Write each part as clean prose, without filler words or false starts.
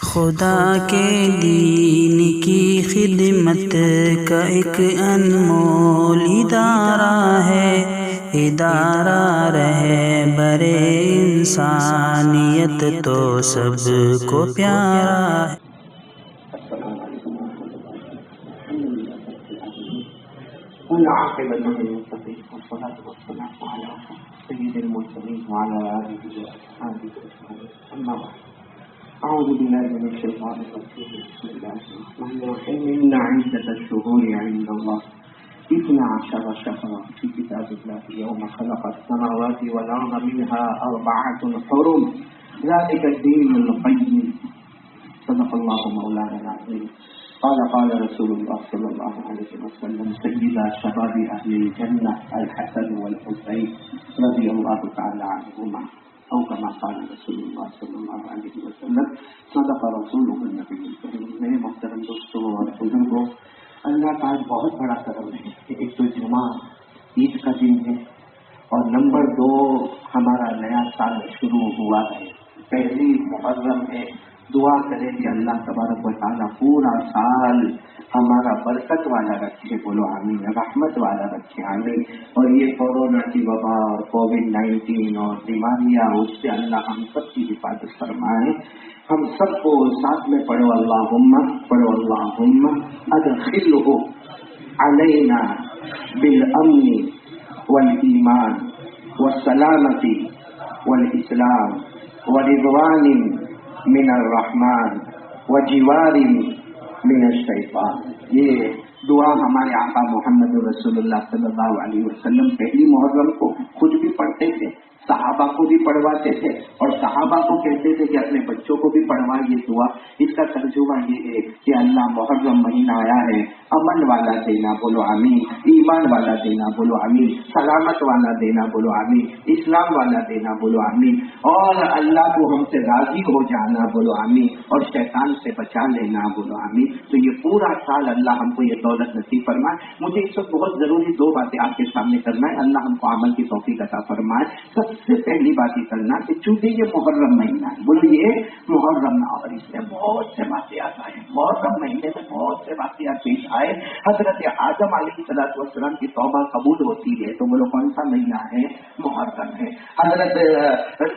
خدا کے دین کی خدمت کا ایک انمول ادارہ ہے، ادارہ رہے برے انسانیت تو سب کو پیارا ہے۔ والعاقبة للمتقين والصلاة والسلام على سيد المرسلين وعلى آله وأصحابه أجمعين، أما بعد. أعوذ بالله من الشيطان الرجيم، بسم الله الرحمن الرحيم. إن عدة الشهور عند الله 12 شهرا في كتاب الله يوم خلق السماوات والأرض منها 4 حرم ذلك الدين القيم. صدق الله مولانا العظيم. قال رسول الله صلى الله عليه وسلم سيدا شباب أهل الجنة الحسن والحسين رضي الله تعالى عنهما، أو كما قال رسول الله صلى الله عليه وسلم صدق رسوله النبي الكريم. میرے محترم دوستوں اور بزرگوں، اللہ کا آج بہت بڑا کرم ہے. ایک تو جمعہ عید کا دن ہے، اور نمبر 2 ہمارا نیا سال شروع ہوا ہے. پہلی محرم ہے. دعا کریں کہ اللہ تبارک و تعالیٰ پورا سال ہمارا برکت والا رکھے، بولو آمین، رحمت والا رکھے، آمین. اور یہ کورونا کی وبا اور کووڈ-19 اور بیماریاں، اس سے اللہ ہم سب کی حفاظت فرمائے. ہم سب کو ساتھ میں پڑھو اللہم ادخلہ علینا بالامن والایمان والسلامت والاسلام ورضوان من الرحمن وجوار من الشیطان. یہ دعا ہمارے آقا محمد رسول اللہ صلی اللہ علیہ وسلم پہلی محرم کو خود بھی پڑھتے تھے، صحابہ کو بھی پڑھواتے تھے، اور صحابہ کو کہتے تھے کہ اپنے بچوں کو بھی پڑھوائیں یہ دعا. اس کا ترجمہ یہ ہے کہ اللہ محرم مہینہ آیا ہے، امن والا دینا، بولو آمین، ایمان والا دینا، بولو آمین، سلامت والا دینا، بولو آمین، اسلام والا دینا، بولو آمین، اور اللہ کو ہم سے راضی ہو جانا، بولو آمین، اور شیطان سے بچا لینا، بولو آمین. تو یہ پورا سال اللہ ہم کو یہ دولت نصیب فرمائے. مجھے اس وقت بہت ضروری 2 باتیں آپ کے سامنے کرنا ہے. اللہ ہم کو عمل کی توفیق عطا فرمائے. سب سے پہلی بات یہ کرنا کہ چونکہ یہ محرم مہینہ ہے، بولو یہ محرم، اور اس میں بہت سے واقعات آئے. محرم مہینے میں بہت سے واقعات پیش آئے. حضرت آدم علیہ السلام کی توبہ قبول ہوتی ہے، تو بولو کون سا مہینہ ہے؟ محرم ہے. حضرت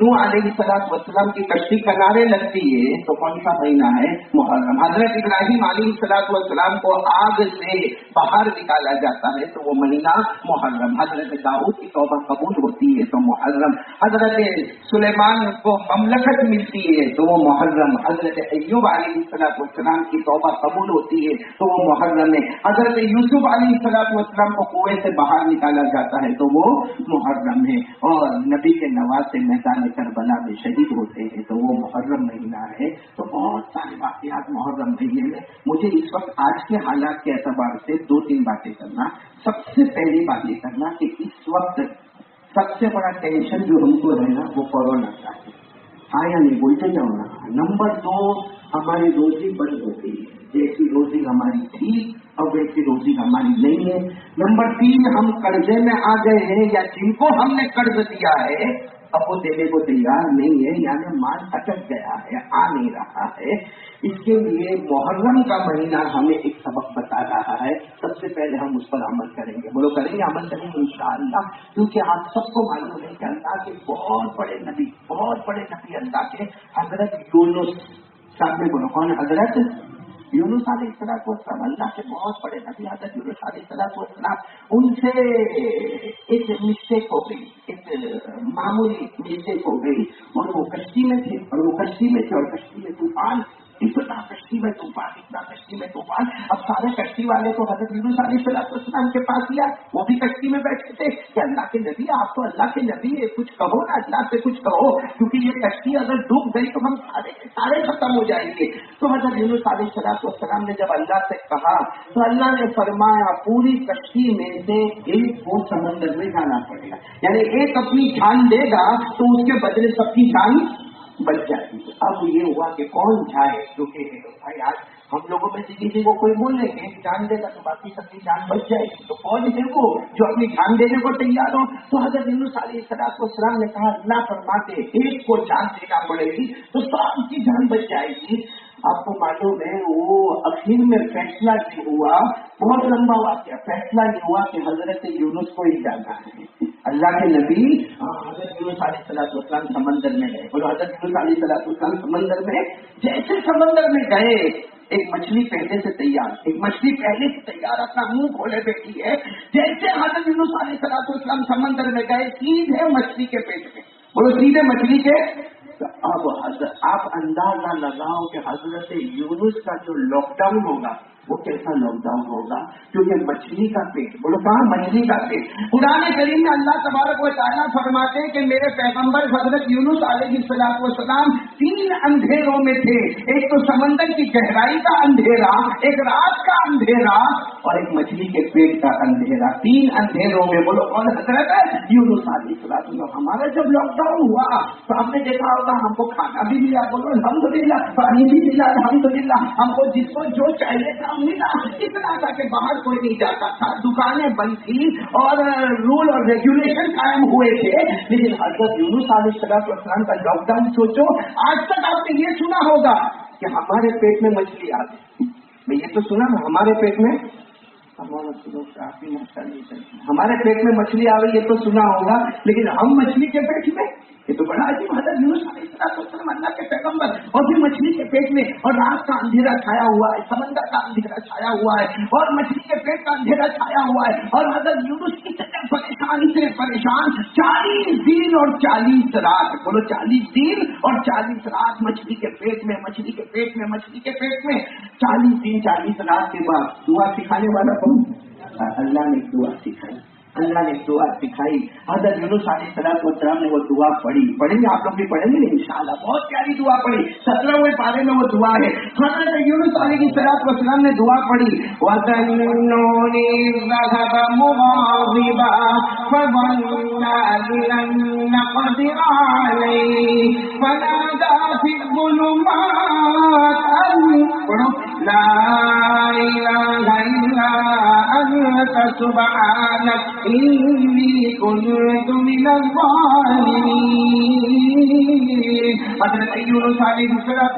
نوح علیہ السلام کی کشتی کنارے لگتی ہے، تو کون سا مہینہ ہے؟ محرم. حضرت ابراہیم علیہ السلام کو آگ سے باہر نکالا جاتا ہے، تو وہ مہینہ محرم. حضرت داؤد کی توبہ قبول ہوتی ہے تو محرم. حضرت سلیمان کو مملکت ملتی ہے تو وہ محرم. حضرت ایوب علیہ السلام کی توبہ قبول ہوتی ہے تو وہ محرم ہے. حضرت یوسف علیہ السلام کو کنویں سے باہر نکالا جاتا ہے تو وہ محرم ہے. اور نبی کے نواسے میدان کربلا میں شہید ہوتے ہیں تو وہ محرم مہینہ ہے. تو بہت سارے واقعات محرم مہینے میں. مجھے اس وقت آج کے حالات کے اعتبار سے 2-3 باتیں کرنا. سب سے پہلی بات یہ کرنا کہ اس وقت سب سے بڑا ٹینشن جو ہم کو ہے نا وہ کورونا کا ہے. ہاں یا نہیں بولتے جاؤ نا. نمبر 2 ہماری روزی بند ہو گئی ہے. جیسی روزی ہماری تھی اب ویسی روزی ہماری نہیں ہے. نمبر 3 ہم قرضے میں آ گئے ہیں، یا جن کو ہم نے قرض دیا ہے اب وہ دینے کو تیار نہیں ہے، یعنی مال اٹک گیا ہے، آ نہیں رہا ہے. اس کے لیے محرم کا مہینہ ہمیں ایک سبق بتا رہا ہے. سب سے پہلے ہم اس پر عمل کریں گے. بولو کریں گے، عمل کریں گے انشاءاللہ. کیونکہ آپ سب کو معلوم ہے کہ اللہ کے بہت بڑے نبی اللہ کے حضرت یونس صاحب میں، بولو کون؟ حضرت یونس علیہ السلام، اللہ کے بہت بڑے نبی حضرت یونس علیہ السلام. ان سے ایک مسٹیک ہو گئی، ایک معمولی مسٹیک ہو گئی، اور وہ کشتی میں تھے، اور کشتی میں طوفان، اتنا کشتی میں طوفان. اب سارے کشتی والے تو حضرت یونس علیہ السلام کے پاس گیا، وہ بھی کشتی میں بیٹھے تھے کہ اللہ کے نبی، آپ تو اللہ کے نبی ہے، کچھ کہو نا، اللہ سے کچھ کہو، کیونکہ یہ کشتی اگر ڈوب گئی تو ہم سارے ختم ہو جائیں گے. تو حضرت یونس علیہ السلام نے جب اللہ سے کہا تو اللہ نے فرمایا پوری کشتی میں سے ایک کو سمندر میں جانا پڑے گا، یعنی ایک اپنی جان دے گا تو اس کے بدلے سب کی جان بچ جاتی ہے. اب یہ ہوا کہ کون جائے، کیونکہ بھائی آج ہم لوگوں میں سے کسی کو کوئی بول رہے کہ ایک جان دے گا تو باقی سب کی جان بچ جائے گی، تو کون ہے وہ جو اپنی جان دینے کو تیار ہو؟ تو حضرت یونس علیہ السلام نے کہا اللہ فرماتے ایک کو جان دینا پڑے گی تو سب کی جان بچ جائے گی. آپ کو معلوم ہے وہ اخیر میں فیصلہ نہیں ہوا، بہت لمبا واقعہ، فیصلہ نہیں ہوا کہ حضرت یونس کو ہی جانا ہے۔ اللہ کے نبی حضرت یونس علیہ السلام سمندر میں گئے، اور حضرت یونس علیہ السلام سمندر میں جیسے سمندر میں گئے، ایک مچھلی پہلے سے تیار، ایک مچھلی پہلے سے تیار اپنا منہ کھولے بیٹھی ہے، جیسے حضرت یونس علیہ السلام سمندر میں گئے سیدھے مچھلی کے پیٹ میں، بولو سیدھے مچھلی کے۔ اب آپ اندازہ لگاؤ کہ حضرت یونس کا جو لاک ڈاؤن ہوگا وہ کیسا لاک ڈاؤن ہوگا، کیونکہ مچھلی کا پیٹ، بولو کہاں، مچھلی کا پیٹ۔ قرآن کریم میں اللہ تبارک و تعالیٰ فرماتے ہیں کہ میرے پیغمبر حضرت یونس علیہ السلام 3 اندھیروں میں تھے، ایک تو سمندر کی گہرائی کا اندھیرا، ایک رات کا اندھیرا، اور ایک مچھلی کے پیٹ کا اندھیرا، 3 اندھیروں میں۔ بولو کون حضرت ہے؟ یونس علیہ السلام۔ ہمارا جب لاک ڈاؤن ہوا تو ہم نے دیکھا ہوگا ہم کو کھانا بھی ملا، بولو الحمدللہ، پانی بھی ملا الحمدللہ، ہم کو جس کو جو چاہیے تھا ملا، اتنا تھا کہ باہر کوئی نہیں جاتا تھا، دکانیں بند تھی اور رول اور ریگولیشن قائم ہوئے تھے۔ لیکن حضرت یونس علیہ السلام کا لاک ڈاؤن سوچو، آج تک آپ نے یہ سنا ہوگا کہ ہمارے پیٹ میں مچھلی آ گئی، میں یہ تو سنا نا ہمارے پیٹ میں، ہمارے پیٹ میں مچھلی آ گئی، یہ تو سنا ہوگا، لیکن ہم مچھلی کے پیٹ میں، یہ تو بڑا عجیب۔ حضرت یونس علیہ السلام اللہ کے پیغمبر، اور پھر مچھلی کے پیٹ میں، اور رات کا اندھیرا چھایا ہوا ہے، سمندر کا اندھیرا چھایا ہوا ہے، اور مچھلی کے پیٹ کا اندھیرا چھایا ہوا ہے، اور حضرت یونس اتنے پریشان سے پریشان 40 دن اور 40 رات، بولو 40 دن اور 40 رات مچھلی کے پیٹ میں، مچھلی کے پیٹ میں، مچھلی کے پیٹ میں، 40 دن 40 رات کے بعد دعا سکھانے والا کون؟ اللہ نے دعا سکھائی، اللہ نے دعا سکھائی۔ حضرت یونس علیہ السلام نے وہ دعا پڑھی، پڑھیں گے آپ لوگ بھی پڑھیں گے انشاءاللہ، بہت پیاری دعا پڑھی، 17ویں پارے میں وہ دعا ہے۔ حضرت یونس علیہ السلام نے دعا پڑھی، وَظَنُّونِ ذَهَبَ مُغَاضِبًا فَظَنَّ أَن لَّن نَّقْدِرَ عَلَيْهِ فَنَادَىٰ فِي الظُّلُمَاتِ لَا إِلَٰهَ إِلَّا أَنتَ سُبْحَانَكَ إِنِّي كُنتُ مِنَ الظَّالِمِينَ۔ حضرت یونس علیہ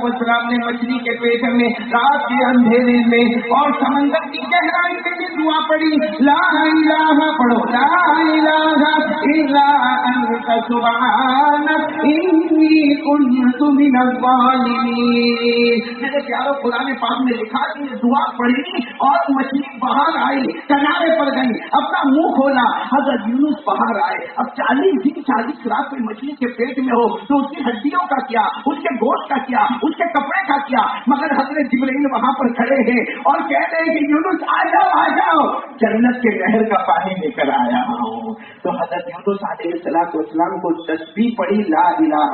السلام نے مچھلی کے پیٹ میں، رات کے اندھیرے میں اور سمندر کی گہرائی میں یہ دعا پڑھی، لا الہ، پڑھو لا الہ الا انت سبحانک انی کنت من الظالمین۔ میرے پیارو، قرآن پاک میں لکھا کہ یہ دعا پڑھی اور مچھلی باہر آئی، کنارے پر گئی، اپنا منہ کھولا، حضرت یونس باہر آئے۔ اب 40 دن 40 رات کوئی مچھلی کے پیٹ میں ہو تو اس کی ہڈیوں کا کیا، اس کے گوشت کا کیا، اس کے کپڑے کا کیا، مگر حضرت جبرائیل وہاں پر کھڑے ہیں اور کہتے ہیں کہ یونس آ جاؤ آ جاؤ، جنت کے نہر کا پانی لے کر آیا ہوں۔ تو حضرت یونس علیہ السلام کو تسبیح پڑھی، لا الہ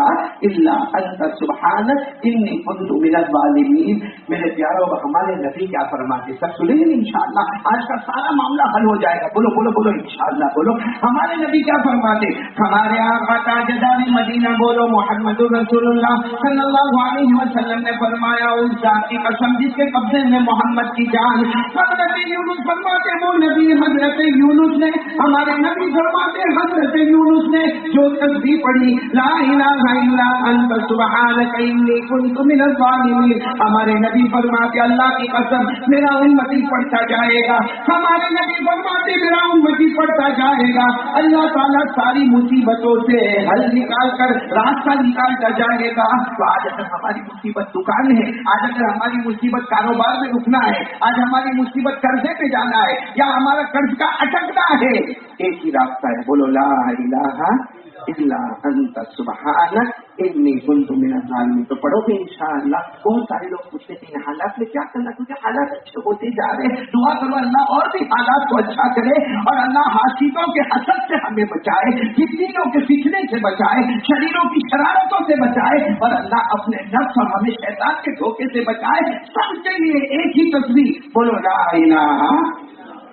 الا انت سبحانک انی کنت من الظالمین۔ میرے پیارو، ہمارے نبی کیا فرماتے، سب سنیں گے انشاءاللہ، آج کا سارا معاملہ حل ہو جائے گا، بولو بولو بولو انشاءاللہ بولو۔ ہمارے نبی کیا فرماتے، ہمارے آقا تاجدار مدینہ، بولو محمد رسول اللہ صلی اللہ علیہ وسلم نے فرمایا، اس ذات کی قسم جس کے قبضے میں محمد کی جان، حضرت یونس فرماتے وہ نبی حضرت یونس نے، ہمارے نبی فرماتے حضرت یونس نے جو تسبیح پڑھی، لا الہ الا انت سبحانک انی کنت من الظالمین، ہمارے نبی فرماتے اللہ کی قسم میرا امتی پڑھتا جائے گا، ہمارے نبی فرماتے میرا امتی پڑھتا جائے گا، اللہ تعالیٰ ساری مصیبتوں سے حل نکال کر راستہ نکالتا جائے گا۔ تو آج اگر ہماری مصیبت دکان ہے، آج اگر ہماری مصیبت کاروبار میں رکنا ہے، آج ہماری مصیبت قرضے پہ جانا ہے، یا ہمارا قرض کا اٹکنا ہے، ایک ہی راستہ ہے، بولو لا الہ الا انت سبحانک انی کنت من الظالمین۔ تو پڑھو گے انشاءاللہ۔ بہت سارے لوگ پوچھتے ہیں ان حالات میں کیا کرنا، کیونکہ حالات اچھے ہوتے جا رہے ہیں، دعا کرو اللہ اور بھی حالات کو اچھا کرے، اور اللہ حاسدوں کے حسد سے ہمیں بچائے، فتنوں کے فتنے سے بچائے، شریروں کی شرارتوں سے بچائے، اور اللہ اپنے نفس اور ہمیں شیطان کے دھوکے سے بچائے۔ سب کے لیے ایک ہی تسبیح، بولو لا الہ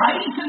22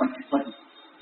55,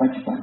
55,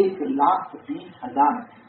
1,20,000,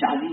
40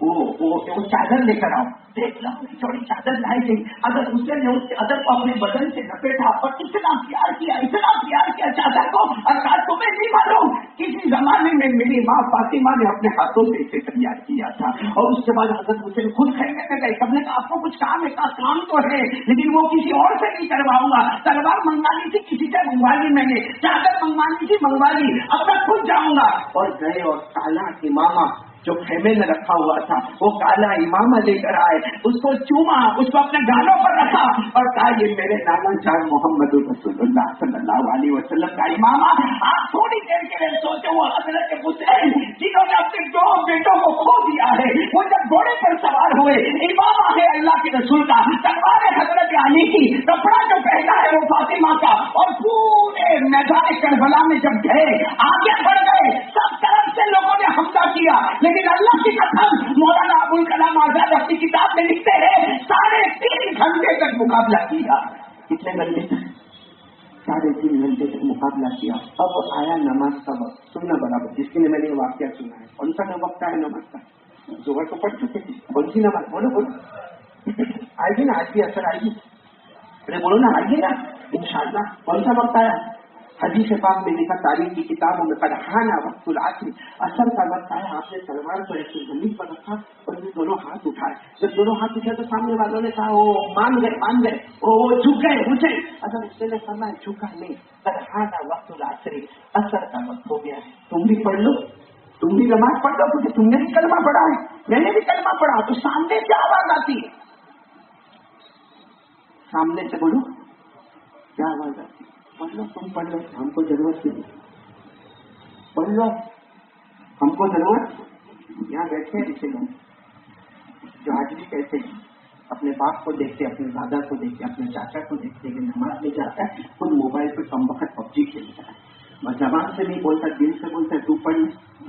وہ چادر لے کر آؤ. دیکھ لو تھوڑی چادر لائی گئی. اگر حسین نے اس چادر کو اپنے بدن سے لپیٹا اور اتنا پیار کیا چادر کو، اور کہا تمہیں نہیں معلوم کسی زمانے میں میری ماں فاطمہ نے اپنے ہاتھوں سے اسے تیار کیا تھا. اور اس کے بعد حضرت حسین خود خیمے میں گئے. سب نے کہا آپ کو کچھ کام ہے؟ کہا کام تو ہے لیکن وہ کسی اور سے نہیں کرواؤں گا. تلوار منگوانی تھی کسی سے منگوا لی میں نے، چادر منگوانی تھی منگوا لی، اب میں خود جاؤں گا. اور گئے اور کالا امامہ جو خیمے میں رکھا ہوا تھا وہ کالا امامہ لے کر آئے، اس کو چوما، اس کو اپنے گالوں پر رکھا اور کہا یہ میرے نانا جان محمد رسول اللہ صلی اللہ علیہ وسلم کا امامہ. آپ تھوڑی دیر کے لیے سوچے وہ حضرت حسین جنہوں نے اپنے دو بیٹوں کو کھو دیا ہے، وہ جب گھوڑے پر سوار ہوئے، امامہ ہے اللہ کے رسول کا، تلوار ہے حضرت علی کی، کپڑا جو پہنا ہے وہ فاطمہ کا، اور پورے میدان کربلا میں جب گئے آگے بڑھ گئے، سب طرف سے لوگوں نے حملہ کیا. لیکن اللہ کی قسم مولانا ابوالکلام آزاد اپنی کتاب میں لکھتے ہیں 3.5 گھنٹے تک مقابلہ کیا. کتنے گھنٹے تک؟ 3.5 گھنٹے تک مقابلہ کیا. اب آیا نماز کا وقت. سننا برابر جس کے لیے میں نے یہ واقعہ سنا ہے. کون سا وقت ہے نماز کا؟ ظہر تو پڑھ چکے تھے. کون سی نماز؟ بولو آئے گی نا، آج بھی اثر آئے گی. ارے بولو نا، آئیے نا انشاءاللہ. کون سا وقت آیا؟ حدیث پاک میں لکھا تاریخ کی کتابوں میں پڑھانا وقت العصر، اثر کا وقت آیا. آپ نے تلوار کو ایسے زمین پر رکھا اور یہ دونوں ہاتھ اٹھائے. جب دونوں ہاتھ اٹھائے تو سامنے والوں نے کہا وہ مان گئے، وہ جھک گئے مجھے. اگر اس نے فرمایا جھکا نہیں، پڑھانا وقت العصر، اثر کا وقت ہو گیا ہے. تم بھی پڑھ لو، تم بھی نماز پڑھ لو، کیونکہ تم نے بھی کلمہ پڑھا ہے، میں نے بھی کلمہ پڑھا. تو سامنے کیا آواز آتی ہے؟ سامنے سے بولو کیا آواز آتی ہے؟ پڑھ لو، تم پڑھ لو، ہم کو ضرورت نہیں. پڑھ لو، ہم کو ضرورت. یہاں بیٹھے ہیں اسے لوگ جو آج بھی کہتے ہیں اپنے باپ کو دیکھتے، اپنے دادا کو دیکھتے، اپنے چاچا کو دیکھتے کہ نماز میں جاتا ہے، خود موبائل پہ کم وقت پبجی کھیلتا ہے. میں زبان سے نہیں بولتا، دل سے بولتا ہے تو پڑھ،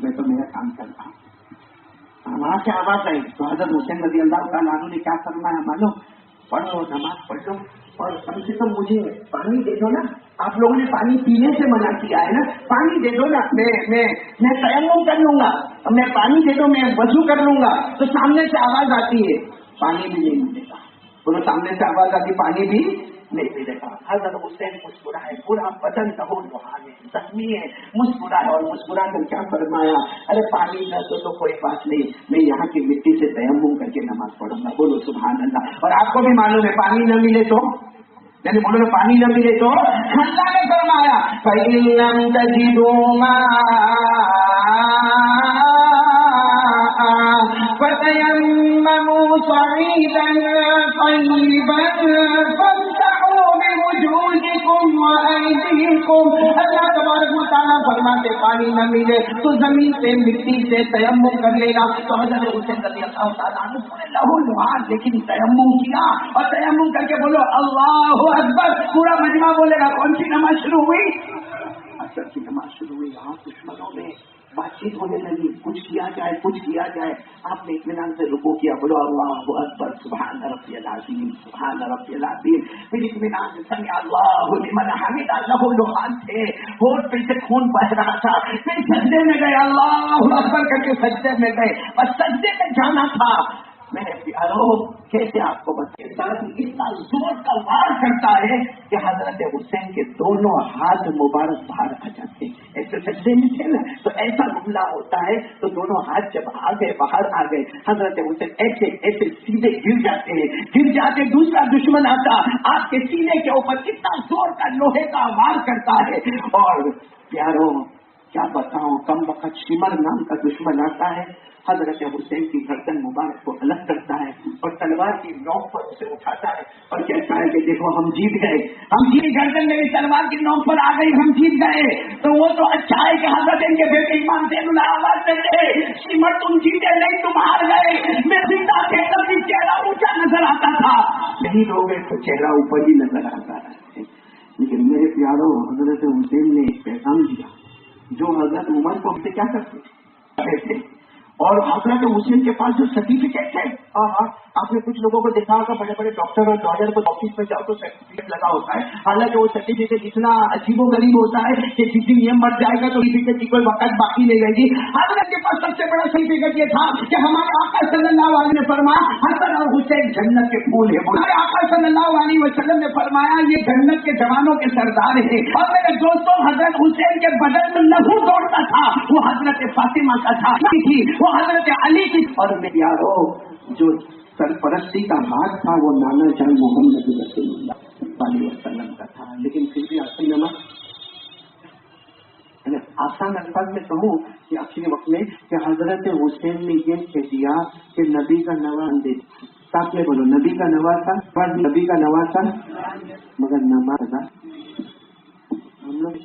میں تو میرا کام کر رہا ہوں. وہاں سے آواز آئی تو حضرت حسین رضی اللہ تعالیٰ عنہ نے کیا فرمایا معلوم؟ پڑھ لو، نماز پڑھ لو، اور کم سے کم مجھے پانی دے دو نا. آپ لوگوں نے پانی پینے سے منع کیا ہے نا، پانی دے دو نا، میں تیمم کر لوں گا، میں پانی دے دو، میں وضو کر لوں گا. تو سامنے سے آواز آتی ہے پانی بھی نہیں ملے گا. بولو سامنے سے آواز آتی پانی بھی نہیں ملے گا. حضرت حسین مسکرائے، پورا بدن لہو لہان ہے، زخمی ہے، مسکرائے اور مسکرا کر کیا فرمایا؟ ارے پانی نہ تو کوئی بات نہیں، میں یہاں کی مٹی سے تیمم کر کے نماز پڑھوں گا. بولو سبحان اللہ. اور آپ کو بھی معلوم ہے پانی نہ ملے تو، یعنی بولو نا پانی نہ ملے تو اللہ نے فرمایا فَإِن لَّمْ تَجِدُوا مَاءً فَتَيَمَّمُوا صَعِيدًا طَيِّبًا فَامْسَحُوا بِوُجُوهِكُمْ وَأَيْدِيكُمْ. اللہ تبارک و تعالیٰ فرماتے پانی نہ ملے تو زمین سے مٹی سے تیمم کر لینا. تو حضرت حسین رضی اللہ تعالیٰ عنہ پورے لہو لہان لیکن تیمم کیا، اور تیمم کر کے بولو اللہ اکبر. پورا مجمع بولے گا. کون سی نماز شروع ہوئی؟ اثر کی نماز شروع ہوئی. یہاں دشمنوں میں بات چیت ہونے لگی، کچھ کیا جائے. آپ نے اطمینان سے رکوع کیا، بولو اللہ اکبر، سبحان ربی العظیم، سبحان ربی العظیم. پھر اطمینان سے سمع اللہ لمن حمدہ. لہو لہان تھے، ہوٹ پہ سے خون بہ رہا تھا. پھر سجدے میں گئے، اللہ اکبر کر کے سجدے میں گئے، اور سجدے میں جانا تھا. میرے پیارو کیسے آپ کو بتائیں، اتنا زور کا وار کرتا ہے کہ حضرت حسین کے دونوں ہاتھ مبارک باہر آ جاتے ہیں. ایسے سجدے میں تھے نا تو ایسا حملہ ہوتا ہے تو دونوں ہاتھ جب آ گئے باہر آ گئے، حضرت حسین ایسے ایسے سیدھے گر جاتے. دوسرا دشمن آتا آپ کے سینے کے اوپر اتنا زور کا لوہے کا وار کرتا ہے. اور پیارو کیا بتاؤں، کم وقت شمر نام کا دشمن آتا ہے، حضرت حسین کی گردن مبارک کو الگ کرتا ہے اور تلوار کی نوک پر اسے اٹھاتا ہے اور کہتا ہے کہ دیکھو ہم جیت گئے، ہم جیت. گردن میری تلوار کی نوک پر آ گئی، ہم جیت گئے. تو وہ تو اچھا ہے کہ حضرت ان کے بیٹے امام زین العابدین دیتے سمر تم جیتے نہیں، تم ہار گئے. میں زندہ تھے تب بھی چہرہ اونچا نظر آتا تھا، نہیں ہو گئے تو چہرہ اوپر ہی نظر آتا ہے. لیکن میرے پیاروں حضرت حسین نے ایک پیغام دیا جو حضرت عمر کو ہم سے کیا کرتے تھے. اور حضرت حسین کے پاس جو سرٹیفکیٹ ہے، آپ نے کچھ لوگوں کو دیکھا ہوگا بڑے بڑے ڈاکٹر اور لائر کو آفس میں جاؤ تو سرٹیفکیٹ لگا ہوتا ہے، حالانکہ وہ سرٹیفکیٹ اتنا عجیب و غریب ہوتا ہے کہ جس دن یہ مر جائے گا تو سرٹیفکیٹ کی کوئی وقت باقی نہیں رہے گی۔ حضرت کے پاس سب سے بڑا سرٹیفکیٹ یہ تھا کہ ہمارے آقا صلی اللہ علیہ وسلم نے فرمایا حسن اور حسین جنت کے پھول ہیں، ہمارے آقا صلی اللہ علیہ وسلم نے فرمایا یہ جنت کے جوانوں کے سردار ہیں۔ اور میرے دوستوں، حضرت حسین کے بدن میں لہو دوڑتا تھا، وہ حضرت فاطمہ کا تھا تھی، وہ حضرت علی کی، اور میرے یارو جو سرپرستی کا ہاتھ تھا وہ نانا جان محمد رسول اللہ صلی اللہ علیہ وسلم کا تھا۔ لیکن پھر بھی اصل نماز آسان الفاظ میں کہوں کہ آخری وقت میں کہ حضرت حسین نے یہ کہہ دیا کہ نبی کا نواز دے، ساتھ میں بولو نبی کا نواز تھا، نبی کا نواز تھا، مگر نماز تھا ہم لوگ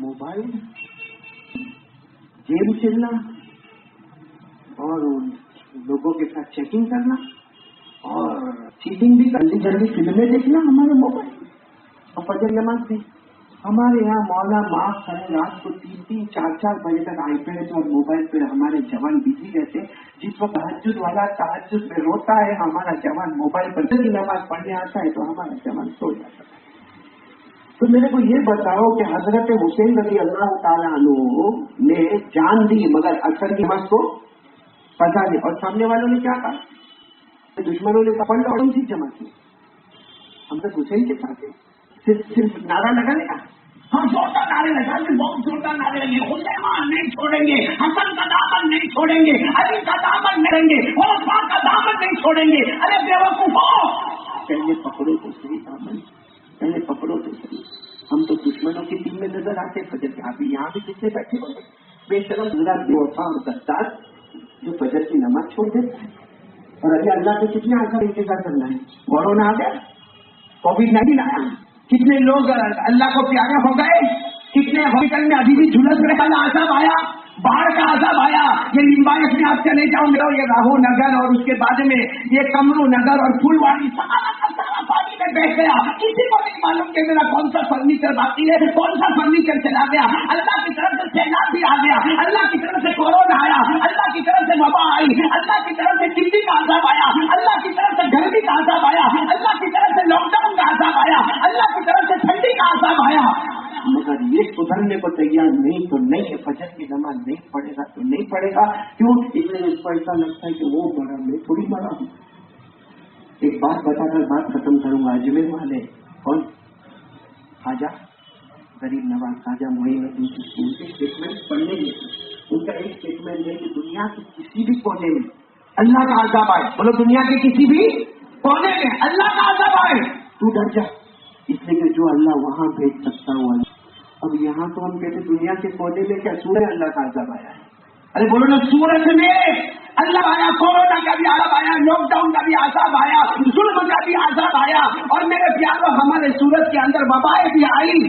موبائل گیم کھیلنا اور لوگوں کے ساتھ چیکنگ کرنا اور چیٹنگ بھی جلدی جلدی فلمیں دیکھنا ہمارے موبائل اور فجر نماز بھی۔ ہمارے یہاں مولا معاف کرے رات کو 3-4 بجے تک آئی پیڈ اور موبائل پہ ہمارے جوان بزی رہتے، جس وقت تہجد والا تہجد میں روتا ہے ہمارا جوان موبائل پر جلدی نماز پڑھنے آتا ہے تو ہمارا جوان سو جاتا ہے۔ تو میرے کو یہ بتاؤ کہ حضرت حسین رضی اللہ تعالیٰ عنہ نے جان دی مگر اکثر کی نماز کو پتا نہیں، اور سامنے والوں نے کیا کہا، دشمنوں نے پڑھ لو اور ان کی جمع کی، ہم تو حسین کے ساتھ صرف نعرہ لگانے کا، ہم زوردار نعرے لگا گے، بہت زوردار نعرے لگیں گے، حسین نہیں چھوڑیں گے، حسن کا دامن نہیں چھوڑیں گے، علی کا دامن نہیں لیں گے، عثمان کا دامن نہیں چھوڑیں گے۔ ارے بیوقوفو، پہلے پکڑو تو صحیح دامن، پہلے پکڑو تو صحیح۔ ہم تو دشمنوں کی ٹیم میں نظر آتے فجر کے، ابھی یہاں بھی کتنے بیٹھے ہوئے بے شرم حضرات بے وفا اور غدار جو فجر کی نماز چھوڑ دیتا ہے، اور ابھی اللہ کے کتنے آخر انتظار کرنا ہے، کورونا آ گیا، کووڈ-19 آیا، کتنے لوگ اللہ کو پیارے ہو گئے، کتنے ہاسپٹل میں ابھی بھی جھلس رہے، عذاب آیا، باڑھ کا عذاب آیا، یہ لمبایت میں آپ چلے جاؤ میرا یہ راہو نگر اور اس کے بعد میں یہ کمرو نگر اور پھولواڑی سارا پانی میں بیٹھ گیا، کسی کو نہیں معلوم کہ میرا کون سا فرنیچر باقی ہے، کون سا فرنیچر چلا گیا۔ اللہ کی طرف سے سیلاب بھی آ گیا، اللہ کی طرف سے کورونا آیا، اللہ کی طرف سے وبا آئی، اللہ کی طرف سے ٹڈی کا عذاب آیا، اللہ کی طرف سے گرمی کا عذاب آیا، اللہ کی طرف سے لاک ڈاؤن کا عذاب آیا، اللہ کی طرف سے ٹھنڈی کا عذاب آیا، مگر یہ سدھرنے کو تیار نہیں تو نہیں ہے، فجر کی نماز نہیں پڑھے گا تو نہیں پڑھے گا۔ کیوں؟ اس لیے اس کو ایسا لگتا ہے کہ وہ بڑا میں تھوڑی بڑا ہوں۔ ایک بات بتا کر بات ختم کروں گا، اجمیر والے کون خواجہ غریب نواز خواجہ معین الدین چشتی، ان کے اسٹیٹمنٹ پڑھنے گے، ان کا ایک اسٹیٹمنٹ ہے کہ دنیا کے کسی بھی کونے میں اللہ کا عذاب آئے، بولو دنیا کے کسی بھی کونے میں اللہ کا عذاب آئے تو ڈر جا، اس لیے کہ جو اللہ وہاں بھیج سکتا ہوا۔ اب یہاں تو ہم کہتے دنیا کے کونے میں کیا سورج اللہ کا عذاب آیا ہے، ارے بولو نا سورج میں اللہ آیا، کورونا کا بھی عذاب آیا، لاک ڈاؤن کا بھی عذاب آیا، ظلم کا بھی عذاب آیا، اور میرے پیاروں ہمارے سورج کے اندر وبائیں بھی آئی۔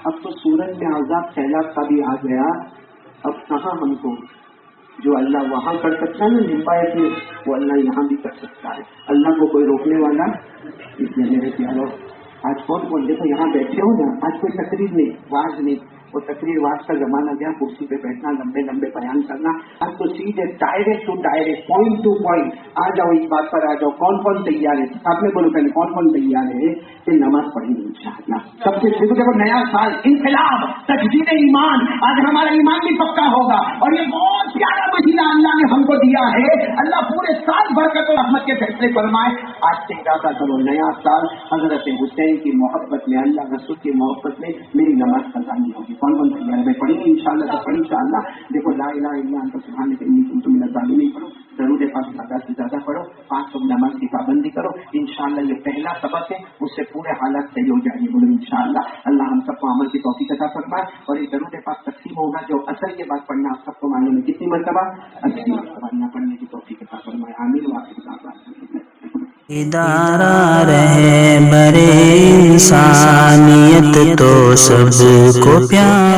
اب تو سورج میں عذاب سیلاب کا بھی آ گیا، اب کہاں ہم کو جو اللہ وہاں کر سکتا ہے نا لمبایت میں، وہ اللہ یہاں بھی کر سکتا ہے، اللہ کو کوئی روکنے والا۔ اس لیے میرے پیاروں آج کون دیکھو یہاں بیٹھے ہو نا، آج کوئی تقریر نہیں، واز نہیں، وہ تقریر واز کا زمانہ گیا، کرسی پہ بیٹھنا، لمبے لمبے بیان کرنا، اب تو سیدھے direct to direct, point to point آ جاؤ، اس بات پر آ جاؤ، کون کون تیار ہے؟ آپ نے بولو پہلے کون تیار ہے کہ نماز پڑھیں گے انشاءاللہ۔ سب سے دیکھو نیا سال، انقلاب، تجدید ایمان، آج ہمارا ایمان بھی پکا ہوگا، اور یہ بہت پیارا مہینہ اللہ نے ہم کو دیا ہے، اللہ پورے سال برکت اور رحمت کے فیصلے فرمائے۔ آج سے ارادہ کرو نیا سال حضرت حسین کی محبت میں، اللہ رسول کی محبت میں میری نماز قضانی ہوگی۔ کون تیار ہے؟ میں پڑھیں گے انشاءاللہ، تو پڑھیں انشاءاللہ۔ دیکھو لا الہ الا انت سبحانک انی کنت من الظالمین پڑھو، درود پاک زیادہ سے زیادہ پڑھو، 5 وقت نماز کی پابندی کرو، انشاءاللہ یہ پہلا سبق ہے، اس سے پورے حالات صحیح ہو جائیں گے، بولو انشاءاللہ۔ اللہ ہم سب کو عمل کی توفیق عطا فرمائے، اور یہ درود پاک تقسیم ہوگا جو اثر کے بعد پڑھنا آپ سب کو معلوم ہے کتنی مرتبہ، 80 مرتبہ، نہ پڑھنے کی توفیق عطا فرمائے، آمین واخر دعوانا۔ ادارہ رہبر انسانیت تو سب کو پیار